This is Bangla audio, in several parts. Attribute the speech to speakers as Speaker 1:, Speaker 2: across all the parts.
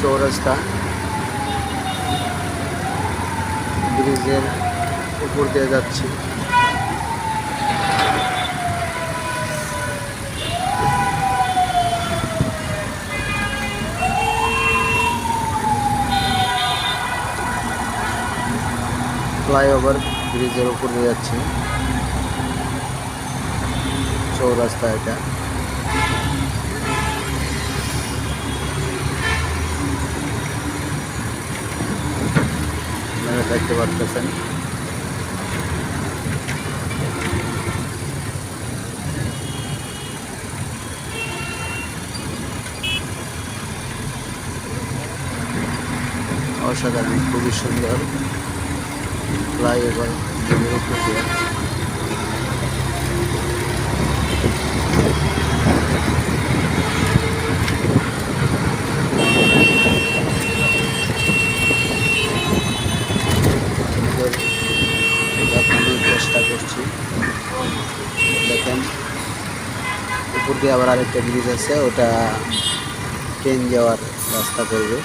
Speaker 1: চৌরাস্তা ব্রিজের উপর দিয়ে যাচ্ছি। ফ্লাইওভার ব্রিজের উপর দিয়ে যাচ্ছি। চৌরাস্তা এটা। আপনারা দেখতে পাচ্ছেন অসাধারণ, খুবই সুন্দর ফ্লাইওভার ব্রিজের উপর দিয়ে। দেখানোর চেষ্টা করছি। দেখেন উপর দিয়ে আবার আরেকটা ব্রিজ আছে, ওটা ট্রেন যাওয়ার রাস্তা করবে।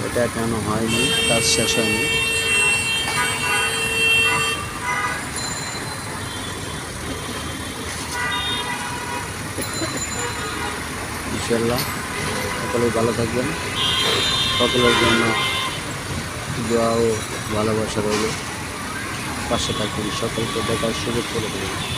Speaker 1: এটা এখনো হয়নি, কাজ শেষ হয়নি। ইনশাআল্লাহ সকলেই ভালো থাকবেন। সকলের জন্য দোয়া ও ভালোবাসা রইল। পাশে থাকবেন, সকলকে দেখার সুযোগ করে দেবেন।